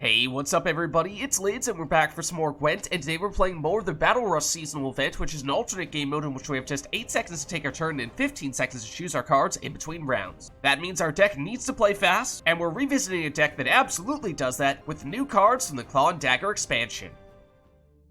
Hey, what's up everybody? It's Lids and we're back for some more Gwent, and today we're playing more of the Battle Rush seasonal event, which is an alternate game mode in which we have just 8 seconds to take our turn and 15 seconds to choose our cards in between rounds. That means our deck needs to play fast, and we're revisiting a deck that absolutely does that with new cards from the Claw and Dagger expansion.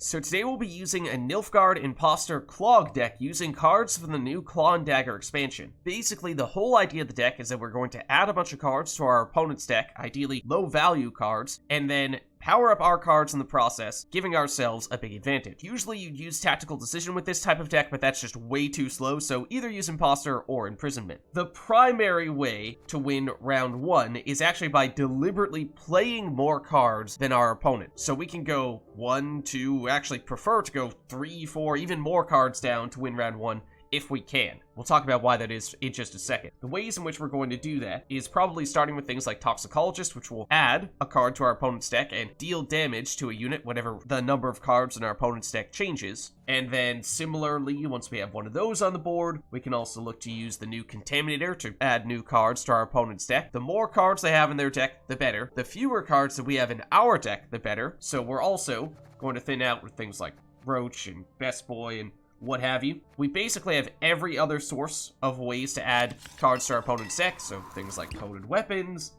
So today we'll be using a Nilfgaard Imposter Clog deck using cards from the new Claw and Dagger expansion. Basically, the whole idea of the deck is that we're going to add a bunch of cards to our opponent's deck, ideally low value cards, and then power up our cards in the process, giving ourselves a big advantage. Usually you'd use Tactical Decision with this type of deck, but that's just way too slow, so either use Imposter or Imprisonment. The primary way to win round 1 is actually by deliberately playing more cards than our opponent. So we can go 1, 2, actually prefer to go 3, 4, even more cards down to win round 1. If we can. We'll talk about why that is in just a second. The ways in which we're going to do that is probably starting with things like Toxicologist, which will add a card to our opponent's deck and deal damage to a unit whenever the number of cards in our opponent's deck changes. And then similarly, once we have one of those on the board, we can also look to use the new Contaminator to add new cards to our opponent's deck. The more cards they have in their deck, the better. The fewer cards that we have in our deck, the better. So we're also going to thin out with things like Roach and Best Boy and what have you. We basically have every other source of ways to add cards to our opponent's deck, so things like Coded Weapons,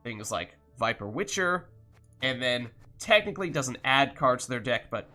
things like Viper Witcher, and then technically doesn't add cards to their deck, but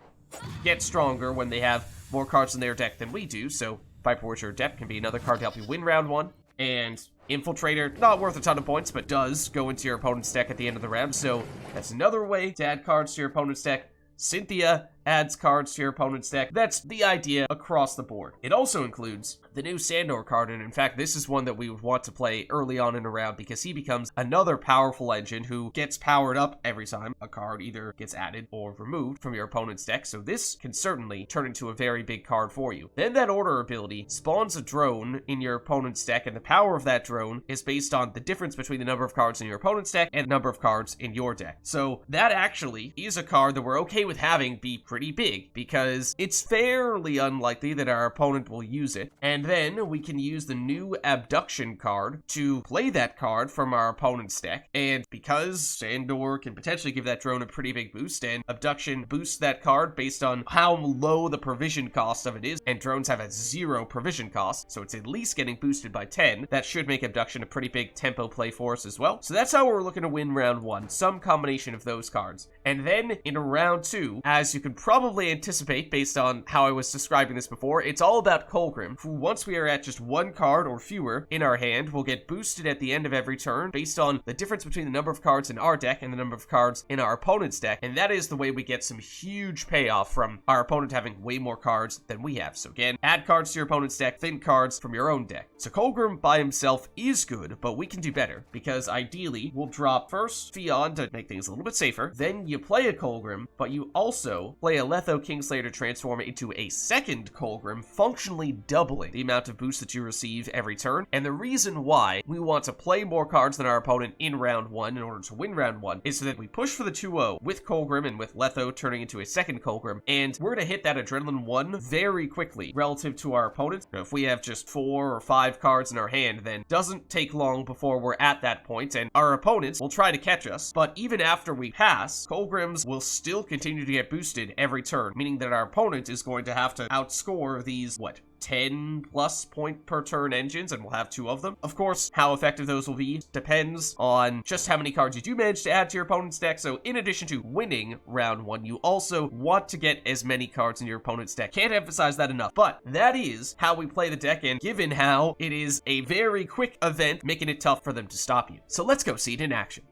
get stronger when they have more cards in their deck than we do, so Viper Witcher Adept can be another card to help you win round 1, and Infiltrator, not worth a ton of points, but does go into your opponent's deck at the end of the round, so that's another way to add cards to your opponent's deck. Cynthia adds cards to your opponent's deck. That's the idea across the board. It also includes the new Sandor card, and in fact, this is one that we would want to play early on in a round because he becomes another powerful engine who gets powered up every time a card either gets added or removed from your opponent's deck, so this can certainly turn into a very big card for you. Then that order ability spawns a drone in your opponent's deck, and the power of that drone is based on the difference between the number of cards in your opponent's deck and the number of cards in your deck. So that actually is a card that we're okay with having be pretty big, because it's fairly unlikely that our opponent will use it. And then we can use the new Abduction card to play that card from our opponent's deck, and because Sandor can potentially give that drone a pretty big boost, and Abduction boosts that card based on how low the provision cost of it is, and drones have a 0 provision cost, so it's at least getting boosted by 10, that should make Abduction a pretty big tempo play for us as well. So that's how we're looking to win round 1, some combination of those cards. And then in round 2, as you can probably anticipate based on how I was describing this before, it's all about Kolgrim, who once we are at just 1 card or fewer in our hand will get boosted at the end of every turn based on the difference between the number of cards in our deck and the number of cards in our opponent's deck, and that is the way we get some huge payoff from our opponent having way more cards than we have. So again, add cards to your opponent's deck, thin cards from your own deck. So Kolgrim by himself is good, but we can do better, because ideally we'll drop first Ffion to make things a little bit safer, then you play a Kolgrim, but you also play a Letho Kingslayer to transform it into a second Kolgrim, functionally doubling the amount of boost that you receive every turn. And the reason why we want to play more cards than our opponent in round 1 in order to win round 1 is so that we push for the 2-0 with Kolgrim and with Letho turning into a second Kolgrim, and we're going to hit that Adrenaline 1 very quickly relative to our opponent. If we have just 4 or 5 cards in our hand, then it doesn't take long before we're at that point, and our opponents will try to catch us, but even after we pass, Kolgrims will still continue to get boosted every turn, meaning that our opponent is going to have to outscore these, 10 plus point per turn engines, and we'll have 2 of them. Of course, how effective those will be depends on just how many cards you do manage to add to your opponent's deck, so in addition to winning round 1, you also want to get as many cards in your opponent's deck. Can't emphasize that enough, but that is how we play the deck, and given how it is a very quick event, making it tough for them to stop you. So let's go see it in action.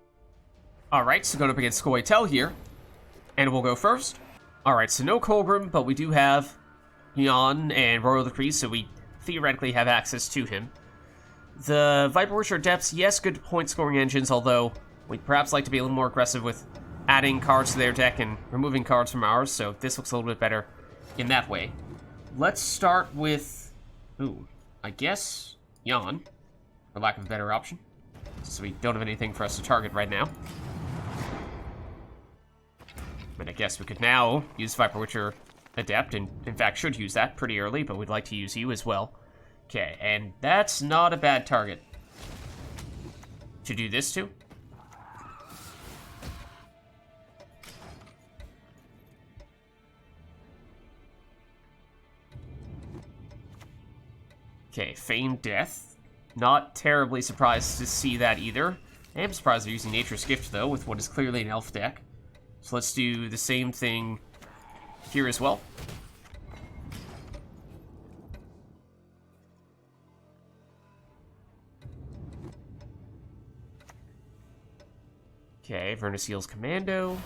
Alright, so going up against Scoia'tael here, and we'll go first. Alright, so no Kolgrim, but we do have Ffion and Royal Decree, so we theoretically have access to him. The Viper Witcher Adepts, yes, good point scoring engines, although we'd perhaps like to be a little more aggressive with adding cards to their deck and removing cards from ours, so this looks a little bit better in that way. Let's start with, I guess Ffion, for lack of a better option, since we don't have anything for us to target right now. And I guess we could now use Viper Witcher Adept, and in fact should use that pretty early, but we'd like to use you as well. Okay, and that's not a bad target to do this to. Okay, feigned death. Not terribly surprised to see that either. I am surprised they're using Nature's Gift, though, with what is clearly an elf deck. So let's do the same thing here as well. Okay, Vernaseal's Commando.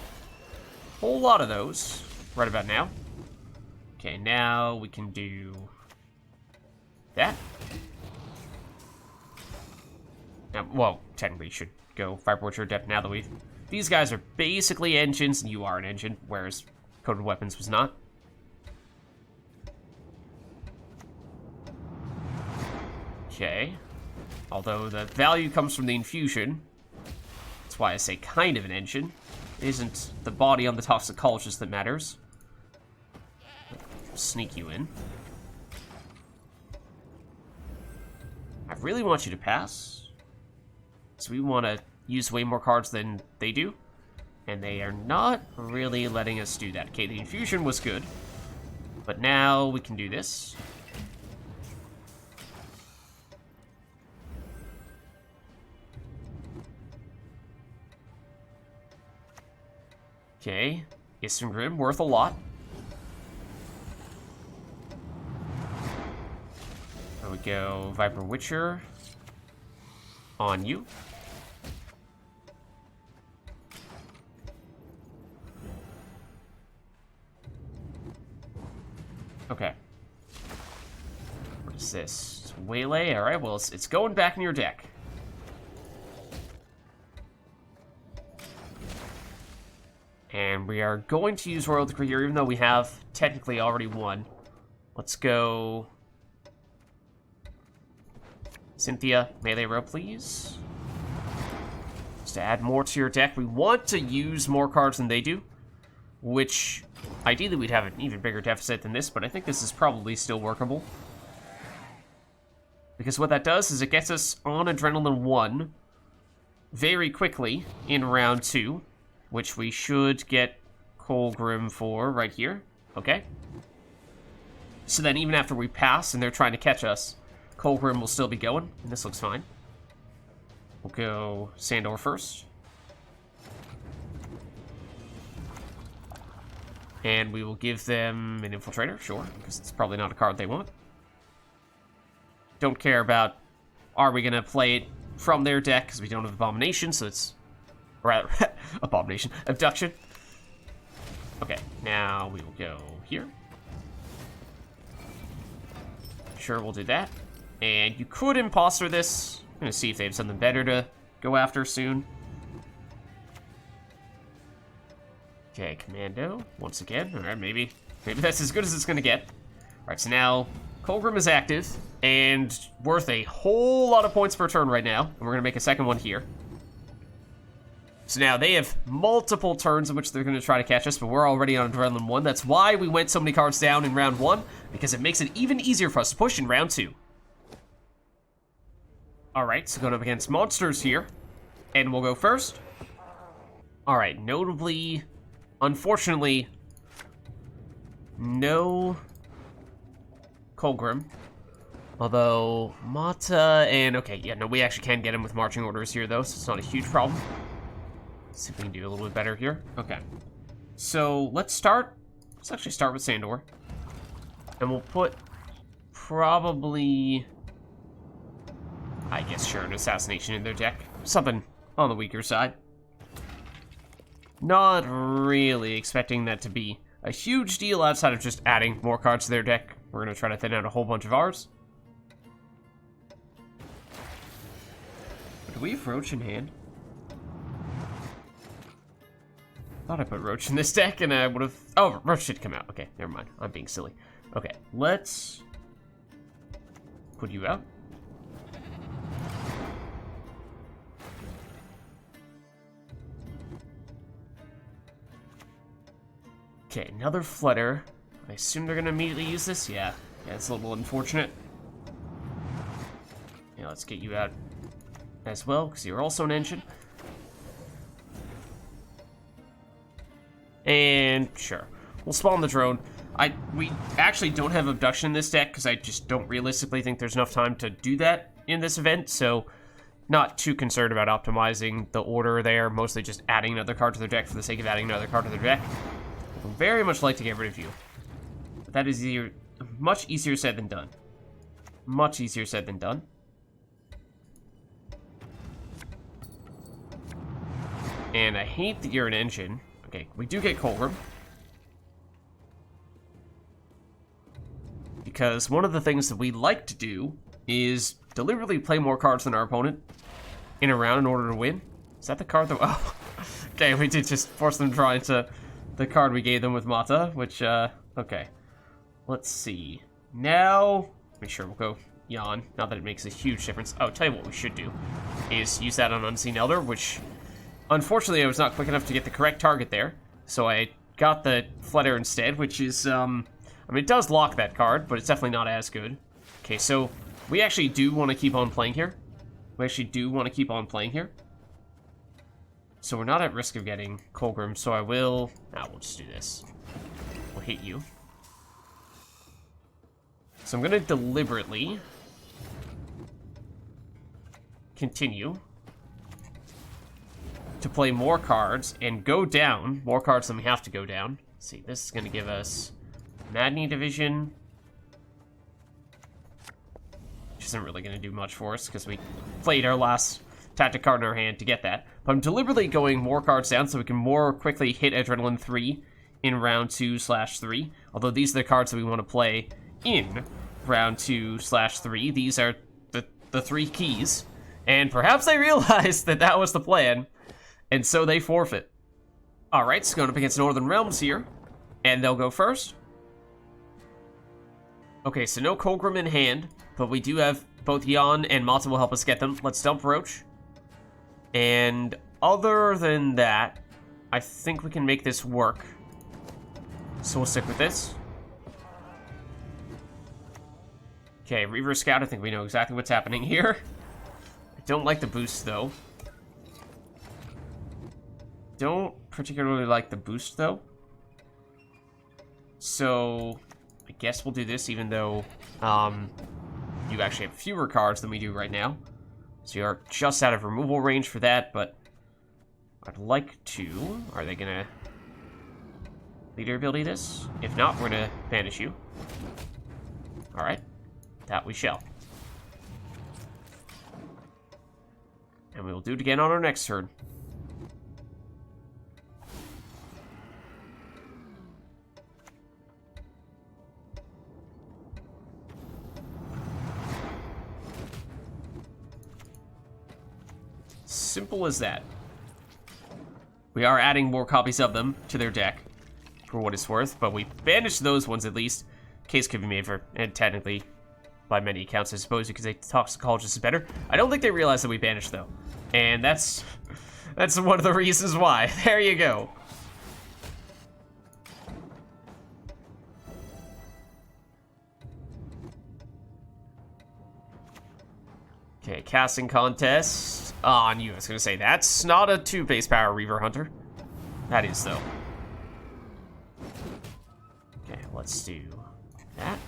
Whole lot of those right about now. Okay, now we can do that. Now, well, technically you should go Viper Witcher Adept now that we've... These guys are basically engines, and you are an engine, whereas Coded Weapons was not. Okay. Although the value comes from the infusion. That's why I say kind of an engine. It isn't the body on the Toxicologist that matters. Sneak you in. I really want you to pass. So we want to use way more cards than they do. And they are not really letting us do that. Okay, the infusion was good. But now we can do this. Okay, Isengrim, worth a lot. There we go, Viper Witcher on you. Okay. What is this? It's Waylay? Alright, well, it's going back in your deck. And we are going to use Royal Decree here, even though we have technically already won. Let's go... Cynthia, melee row, please. Just to add more to your deck. We want to use more cards than they do, which ideally we'd have an even bigger deficit than this, but I think this is probably still workable. Because what that does is it gets us on Adrenaline 1 very quickly in round 2, which we should get Kolgrim for right here. Okay. So then even after we pass and they're trying to catch us, Kolgrim will still be going, and this looks fine. We'll go Sandor first. And we will give them an Infiltrator, sure, because it's probably not a card they want. Don't care about, are we going to play it from their deck, because we don't have Abomination, so it's... Rather, Abomination. Abduction. Okay, now we will go here. Sure, we'll do that. And you could Imposter this. I'm going to see if they have something better to go after soon. Okay, Commando, once again. Alright, maybe that's as good as it's going to get. Alright, so now Kolgrim is active and worth a whole lot of points per turn right now. And we're going to make a second one here. So now they have multiple turns in which they're going to try to catch us, but we're already on Adrenaline 1. That's why we went so many cards down in round 1, because it makes it even easier for us to push in round 2. Alright, so going up against monsters here, and we'll go first. Alright, notably, unfortunately, no Kolgrim. Although, Matta and... Okay, yeah, no, we actually can get him with marching orders here, though, so it's not a huge problem. Let's see if we can do a little bit better here. Okay. So, let's actually start with Sandor. And we'll put probably... I guess, sure, an Assassination in their deck. Something on the weaker side. Not really expecting that to be a huge deal outside of just adding more cards to their deck. We're going to try to thin out a whole bunch of ours. Do we have Roach in hand? Thought I put Roach in this deck and I would have... Oh, Roach did come out. Okay, never mind. I'm being silly. Okay, let's put you out. Okay, another Flutter. I assume they're going to immediately use this? Yeah, it's a little unfortunate. Yeah, let's get you out as well, because you're also an engine. And sure, we'll spawn the drone. We actually don't have Abduction in this deck because I just don't realistically think there's enough time to do that in this event, so not too concerned about optimizing the order there, mostly just adding another card to their deck for the sake of adding another card to their deck. I would very much like to get rid of you. But that is much easier said than done. Much easier said than done. And I hate that you're an engine. Okay, we do get Kolgrim. Because one of the things that we like to do is deliberately play more cards than our opponent in a round in order to win. Is that the card that... Oh, okay, we did just force them to draw into the card we gave them with Matta, which, okay. Let's see. Now, make sure we'll go Yawn. Not that it makes a huge difference. Oh, tell you what we should do is use that on Unseen Elder, which, unfortunately, I was not quick enough to get the correct target there. So I got the Flutter instead, which is, I mean, it does lock that card, but it's definitely not as good. Okay, so we actually do want to keep on playing here. So we're not at risk of getting Kolgrim, so I will... we'll just do this. We'll hit you. So I'm going to deliberately continue to play more cards and go down more cards than we have to go down. Let's see, this is going to give us Maddening Division, which isn't really going to do much for us because we played our last tactic card in our hand to get that. But I'm deliberately going more cards down so we can more quickly hit Adrenaline 3 in round 2/3. Although these are the cards that we want to play in round 2/3. These are the 3 keys. And perhaps they realized that that was the plan, and so they forfeit. Alright, so going up against Northern Realms here, and they'll go first. Okay, so no Kolgrim in hand, but we do have both Yawn and Matta will help us get them. Let's dump Roach. And other than that, I think we can make this work. So we'll stick with this. Okay, Reaver Scout, I think we know exactly what's happening here. I don't like the boost, though. Don't particularly like the boost, though. So I guess we'll do this, even though you actually have fewer cards than we do right now. So you are just out of removal range for that, but I'd like to... Are they going to leader ability this? If not, we're going to banish you. Alright. That we shall. And we will do it again on our next turn. Simple as that. We are adding more copies of them to their deck, for what it's worth, but we banished those ones at least. Case could be made for, and technically, by many accounts, I suppose you could say Toxicologist is better. I don't think they realize that we banished, though. And that's one of the reasons why. There you go. Okay, casting contest on you. I was going to say, that's not a 2-base power Reaver Hunter. That is, though. Okay, let's do that.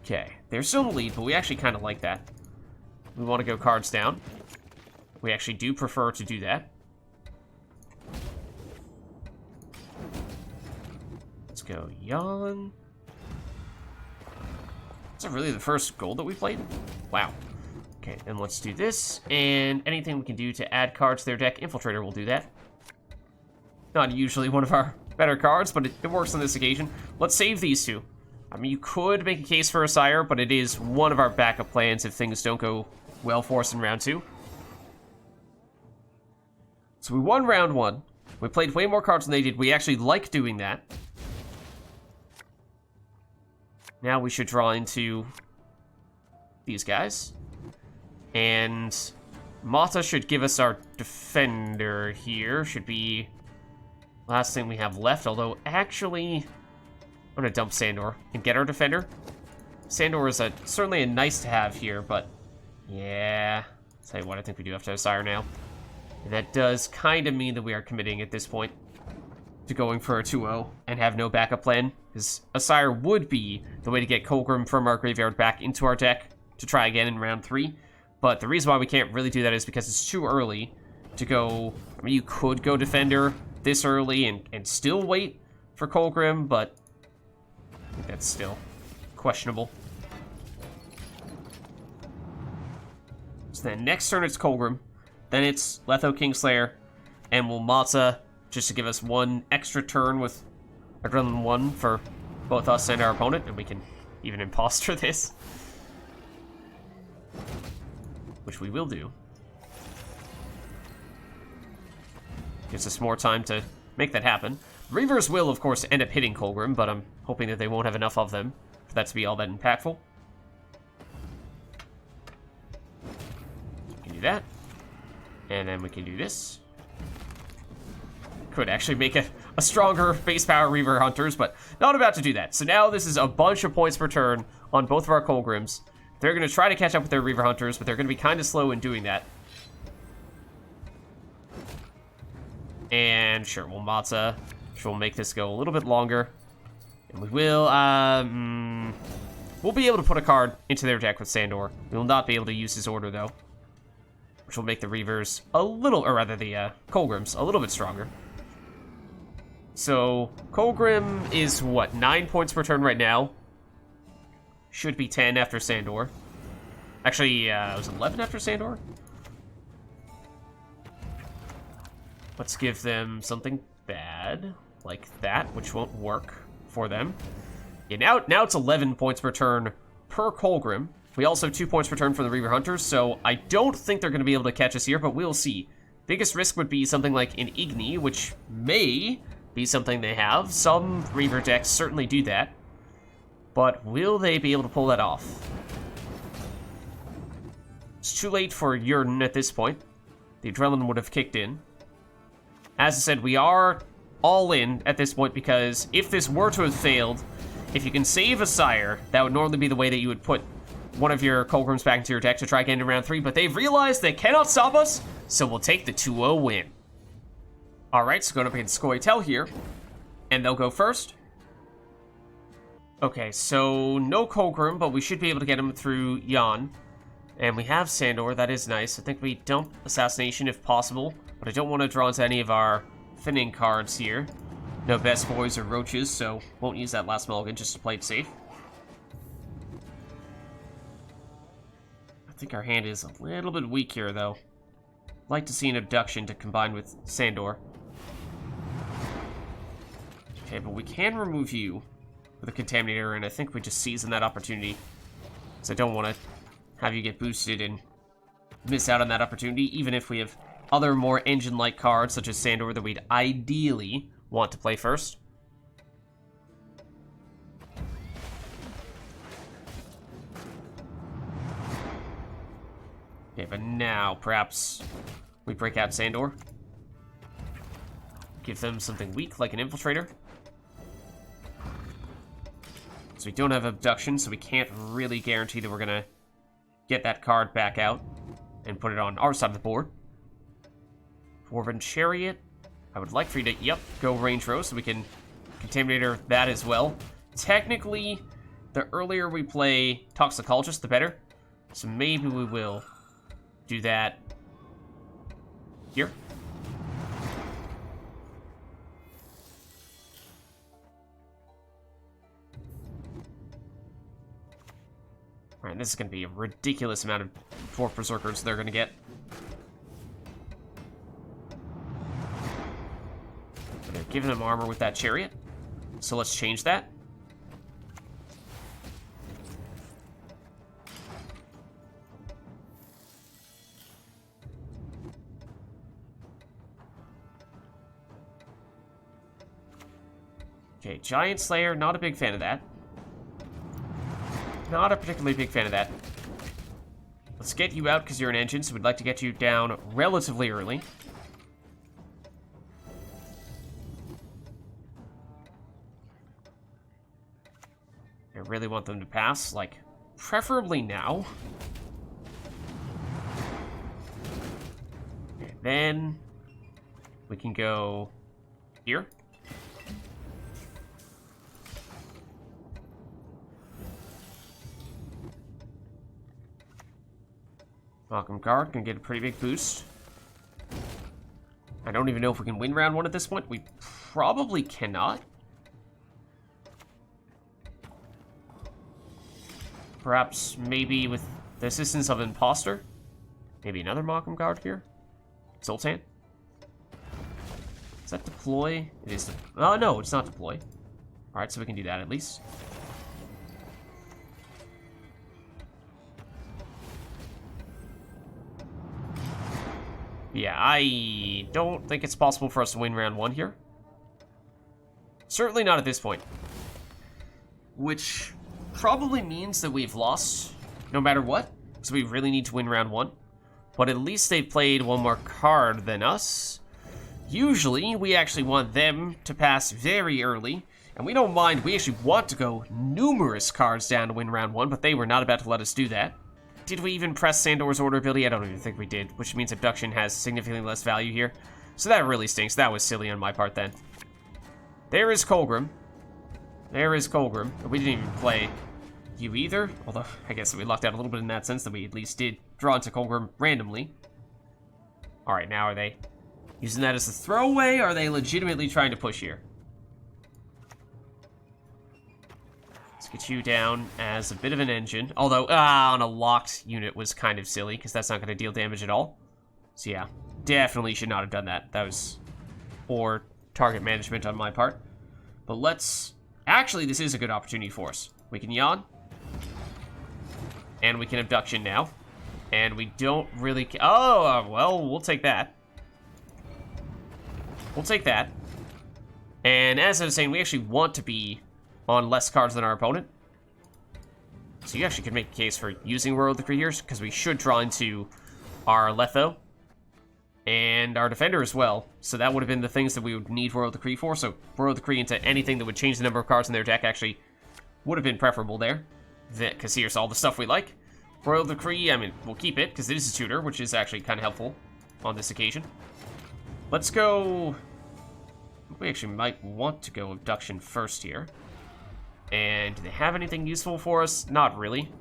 Okay, they're still in the lead, but we actually kind of like that. We want to go cards down. We actually do prefer to do that. Let's go Yawn. Is that really the first gold that we played? Wow. Okay, then let's do this, and anything we can do to add cards to their deck, Infiltrator will do that. Not usually one of our better cards, but it works on this occasion. Let's save these two. I mean, you could make a case for Assire, but it is one of our backup plans if things don't go well for us in round 2. So we won round 1. We played way more cards than they did. We actually like doing that. Now we should draw into these guys. And Matta should give us our defender here. Should be last thing we have left, although actually... I'm going to dump Sandor and get our defender. Sandor is certainly a nice to have here, but yeah. Tell you what, I think we do have to Assire now. That does kind of mean that we are committing at this point to going for a 2-0 and have no backup plan, because Assire would be the way to get Kolgrim from our graveyard back into our deck to try again in round 3. But the reason why we can't really do that is because it's too early to go. I mean, you could go Defender this early and still wait for Kolgrim, but I think that's still questionable. So then next turn it's Kolgrim, then it's Letho, Kingslayer, and we'll Matta just to give us one extra turn with Adrenaline 1 for both us and our opponent, and we can even Imposter this, which we will do. Gives us more time to make that happen. Reavers will, of course, end up hitting Kolgrim, but I'm hoping that they won't have enough of them for that to be all that impactful. We can do that. And then we can do this. Could actually make a stronger base power Reaver Hunters, but not about to do that. So now this is a bunch of points per turn on both of our Kolgrims. They're going to try to catch up with their Reaver Hunters, but they're going to be kind of slow in doing that. And sure, we'll Matta, which will make this go a little bit longer. And we will, we'll be able to put a card into their deck with Sandor. We will not be able to use his order, though, which will make the Reavers a little, or rather the Kolgrims a little bit stronger. So Kolgrim is, what, 9 points per turn right now? Should be 10 after Sandor. Actually, it was 11 after Sandor? Let's give them something bad, like that, which won't work for them. Yeah, now it's 11 points per turn per Kolgrim. We also have 2 points per turn for the Reaver Hunters, so I don't think they're going to be able to catch us here, but we'll see. Biggest risk would be something like an Igni, which may be something they have. Some Reaver decks certainly do that, but will they be able to pull that off? It's too late for Jurden at this point. The adrenaline would have kicked in. As I said, we are all in at this point because if this were to have failed, if you can save Assire, that would normally be the way that you would put one of your Kolgrims back into your deck to try again in round 3, but they've realized they cannot stop us, so we'll take the 2-0 win. Alright, so going up against Scoia'tael here, and they'll go first. Okay, so no Kolgrim, but we should be able to get him through Jan. And we have Sandor, that is nice. I think we dump Assassination if possible, but I don't want to draw into any of our thinning cards here. No Best Boys or Roaches, so won't use that last mulligan just to play it safe. I think our hand is a little bit weak here, though. I'd like to see an Abduction to combine with Sandor. Okay, but we can remove you with a Contaminator, and I think we just season that opportunity, because I don't want to have you get boosted and miss out on that opportunity, even if we have other more engine-like cards, such as Sandor, that we'd ideally want to play first. Okay, but now, perhaps we break out Sandor. Give them something weak, like an Infiltrator. So we don't have Abduction, so we can't really guarantee that we're going to get that card back out and put it on our side of the board. Dwarven Chariot. I would like for you to, go Range Row so we can Contaminator that as well. Technically, the earlier we play Toxicologist, the better. So maybe we will do that here. Alright, this is going to be a ridiculous amount of Dwarf Berserkers they're going to get. They're giving them armor with that Chariot, so let's change that. Okay, Giant Slayer, not a big fan of that. Not a particularly big fan of that. Let's get you out because you're an engine, so we'd like to get you down relatively early. I really want them to pass, like, preferably now. Okay, then we can go here. Welcome Guard can get a pretty big boost. I don't even know if we can win round 1 at this point. We probably cannot. Perhaps maybe with the assistance of Imposter. Maybe another Welcome Guard here. Sultan. Is that deploy? It is. Oh no, it's not deploy. Alright, so we can do that at least. Yeah, I don't think it's possible for us to win round 1 here. Certainly not at this point. Which probably means that we've lost no matter what. So we really need to win round 1. But at least they've played one more card than us. Usually, we actually want them to pass very early. And we don't mind, we actually want to go numerous cards down to win round 1, but they were not about to let us do that. Did we even press Sandor's order ability? I don't even think we did, which means Abduction has significantly less value here. So that really stinks. That was silly on my part then. There is Kolgrim. There is Kolgrim. We didn't even play you either, although I guess we lucked out a little bit in that sense that we at least did draw into Kolgrim randomly. Alright, now are they using that as a throwaway, or are they legitimately trying to push here? Let's get you down as a bit of an engine. Although, on a locked unit was kind of silly, because that's not going to deal damage at all. So yeah, definitely should not have done that. That was poor target management on my part. But let's... Actually, this is a good opportunity for us. We can yawn. And we can Abduction now. And we don't really... Oh, well, we'll take that. We'll take that. And as I was saying, we actually want to be on less cards than our opponent. So you actually could make a case for using Royal Decree here, because we should draw into our Letho and our Defender as well. So that would have been the things that we would need Royal Decree for. So Royal Decree into anything that would change the number of cards in their deck actually would have been preferable there. Because here's all the stuff we like. Royal Decree, I mean, we'll keep it, because it is a tutor, which is actually kind of helpful on this occasion. Let's go... We actually might want to go Abduction first here. And do they have anything useful for us? Not really.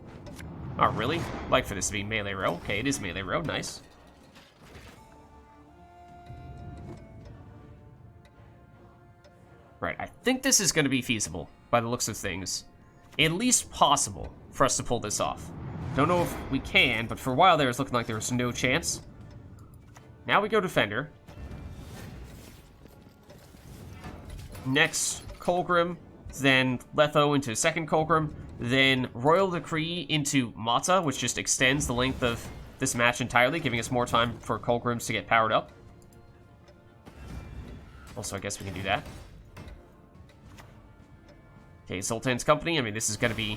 Not really. I'd like for this to be melee row. Okay, it is melee row. Nice. Right, I think this is going to be feasible by the looks of things. At least possible for us to pull this off. Don't know if we can, but for a while there it's looking like there was no chance. Now we go Defender. Next, Kolgrim. Then Letho into second Kolgrim, then Royal Decree into Matta, which just extends the length of this match entirely, giving us more time for Kolgrims to get powered up. Also, I guess we can do that. Okay, Sultan's Company, I mean, this is going to be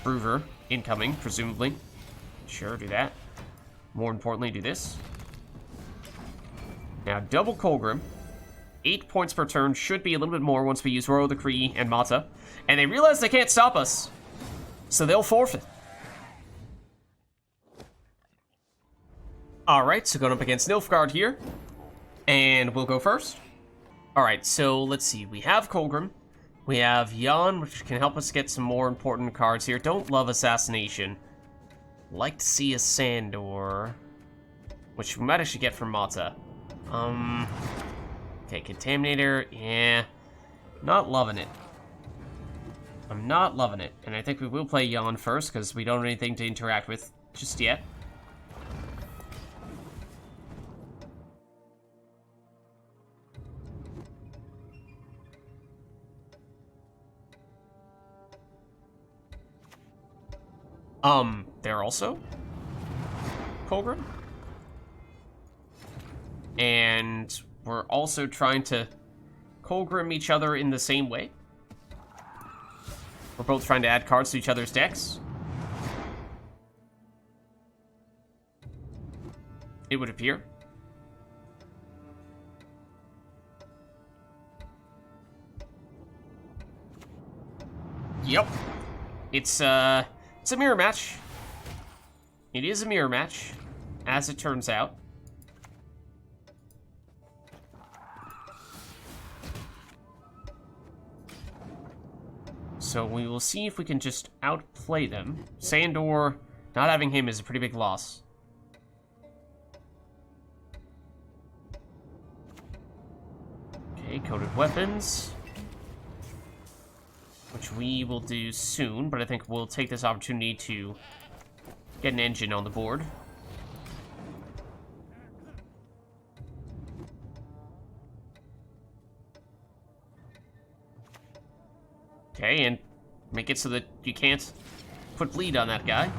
Brewer incoming, presumably. Sure, do that. More importantly, do this. Now, double Kolgrim. 8 points per turn, should be a little bit more once we use Royal Decree and Matta. And they realize they can't stop us, so they'll forfeit. Alright, so going up against Nilfgaard here. And we'll go first. Alright, so let's see. We have Kolgrim. We have Jan, which can help us get some more important cards here. Don't love Assassination. Like to see a Sandor, which we might actually get from Matta. Okay, Contaminator, yeah. Not loving it. I'm not loving it. And I think we will play Jan first, because we don't have anything to interact with just yet. They're also Kolgrim. And we're also trying to Kolgrim each other in the same way. We're both trying to add cards to each other's decks. It would appear. Yep. It's a mirror match. It is a mirror match, as it turns out. So we will see if we can just outplay them. Sandor, not having him is a pretty big loss. Okay, coded weapons. Which we will do soon, but I think we'll take this opportunity to get an engine on the board. Okay, and make it so that you can't put bleed on that guy.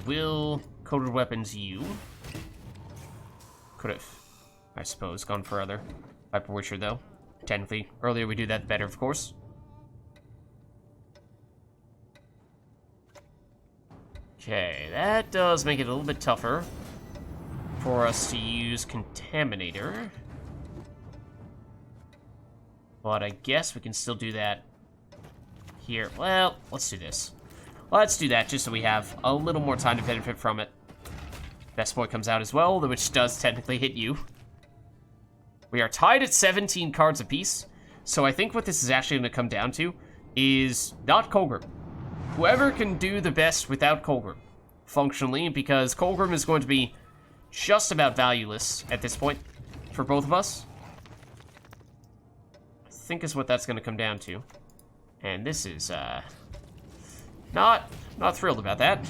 We will coded weapons you. Could have, I suppose, gone for other Viper Witcher, though. Technically, earlier we do that, the better, of course. Okay, that does make it a little bit tougher for us to use Contaminator. But I guess we can still do that here. Well, let's do this. Let's do that just so we have a little more time to benefit from it. Best Boy comes out as well, which does technically hit you. We are tied at 17 cards apiece, so I think what this is actually going to come down to is not Kolgrim. Whoever can do the best without Kolgrim, functionally, because Kolgrim is going to be just about valueless at this point for both of us. I think is what that's going to come down to. And this is, not thrilled about that.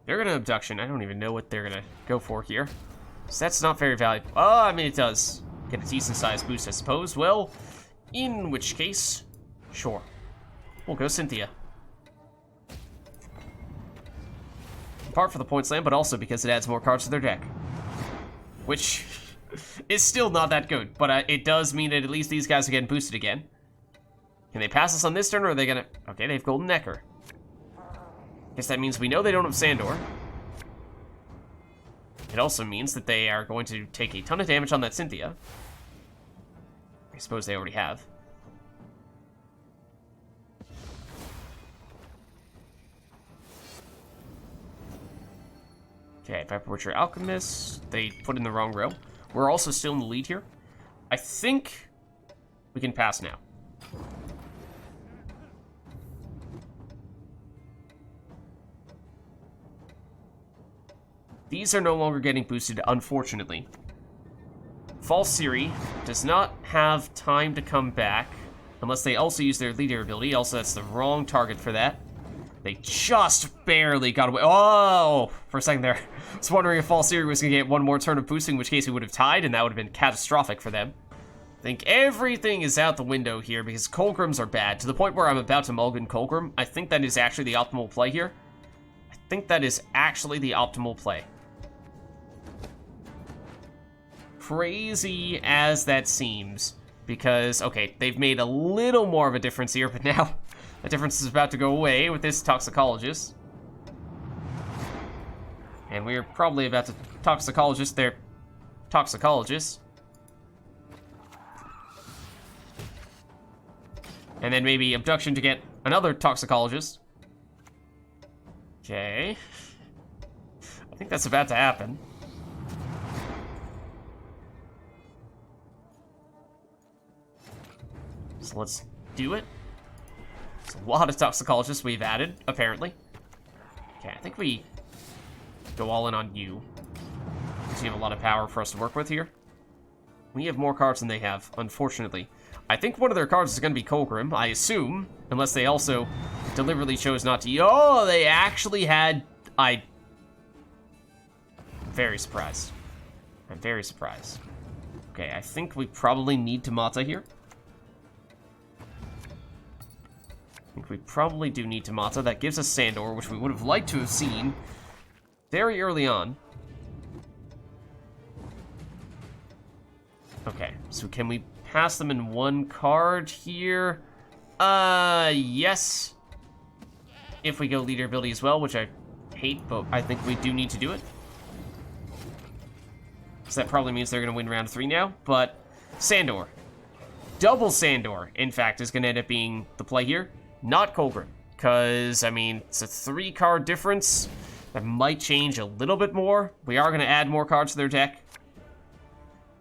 They're going to Abduction. I don't even know what they're going to go for here. So that's not very valuable. Oh, I mean, it does get a decent-sized boost, I suppose. Well, in which case, sure. We'll go Cynthia. In part for the point slam, but also because it adds more cards to their deck. Which is still not that good, but it does mean that at least these guys are getting boosted again. Can they pass us on this turn, or are they gonna... Okay, they have Golden Necker. Guess that means we know they don't have Sandor. It also means that they are going to take a ton of damage on that Cynthia. I suppose they already have. Okay, Viper Witcher Alchemist. They put in the wrong row. We're also still in the lead here. I think we can pass now. These are no longer getting boosted, unfortunately. False Siri does not have time to come back unless they also use their leader ability. Also, that's the wrong target for that. They just barely got away. Oh, for a second there. I was wondering if False Siri was going to get one more turn of boosting, in which case we would have tied, and that would have been catastrophic for them. I think everything is out the window here because Kolgrims are bad, to the point where I'm about to mulligan Kolgrim. I think that is actually the optimal play here. I think that is actually the optimal play. Crazy as that seems, because, okay, they've made a little more of a difference here, but now the difference is about to go away with this Toxicologist. And we're probably about to Toxicologist their Toxicologist. And then maybe Abduction to get another Toxicologist. Okay. I think that's about to happen. So let's do it. It's a lot of Toxicologists we've added, apparently. Okay, I think we go all in on you. So you have a lot of power for us to work with here. We have more cards than they have, unfortunately. I think one of their cards is going to be Kolgrim, I assume. Unless they also deliberately chose not to. Oh, they actually had... I'm very surprised. I'm very surprised. Okay, I think we probably need to Matta here. I think we probably do need to Matta. That gives us Sandor, which we would have liked to have seen very early on. Okay, so can we pass them in one card here? Yes. If we go leader ability as well, which I hate, but I think we do need to do it. So that probably means they're going to win round 3 now, but Sandor. Double Sandor, in fact, is going to end up being the play here. Not Kolgrim, because, I mean, it's a 3-card difference. That might change a little bit more. We are going to add more cards to their deck.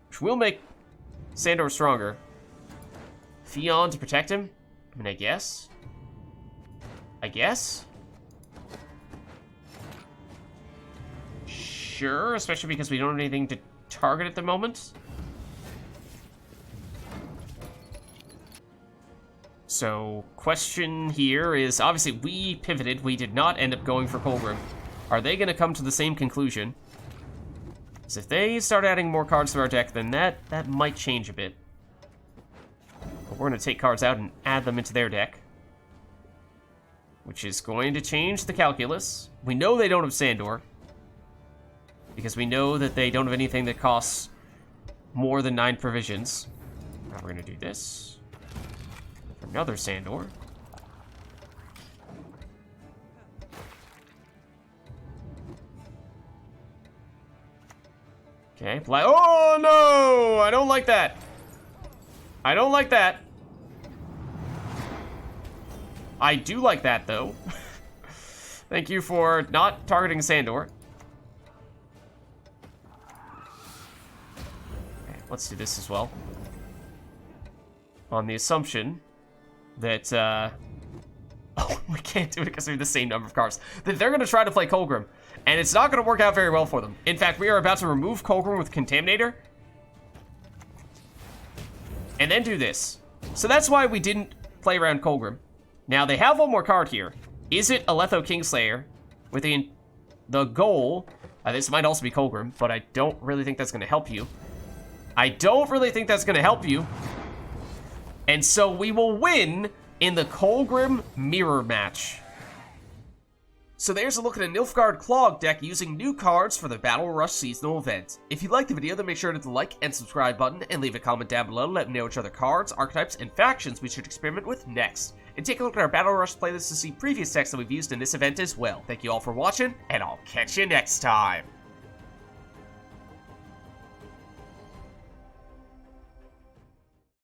which will make Sandor stronger. Ffion to protect him? I mean, I guess? Sure, especially because we don't have anything to target at the moment. So, question here is, obviously we pivoted, we did not end up going for Kolgrim. Are they going to come to the same conclusion? Because if they start adding more cards to our deck, then that might change a bit. But we're going to take cards out and add them into their deck, which is going to change the calculus. We know they don't have Sandor, because we know that they don't have anything that costs more than 9 provisions. Now we're going to do this. Another Sandor. Okay, oh no! I don't like that. I don't like that. I do like that, though. Thank you for not targeting Sandor. Okay, let's do this as well. On the assumption that, oh, we can't do it because we have the same number of cards. That they're going to try to play Kolgrim, and it's not going to work out very well for them. In fact, we are about to remove Kolgrim with Contaminator, and then do this. So that's why we didn't play around Kolgrim. Now, they have one more card here. Is it a Letho Kingslayer with the goal? This might also be Kolgrim, but I don't really think that's going to help you. And so we will win in the Kolgrim mirror match. So there's a look at a Nilfgaard Clog deck using new cards for the Battle Rush seasonal event. If you liked the video, then make sure to hit the like and subscribe button and leave a comment down below to let me know which other cards, archetypes, and factions we should experiment with next. And take a look at our Battle Rush playlist to see previous decks that we've used in this event as well. Thank you all for watching, and I'll catch you next time.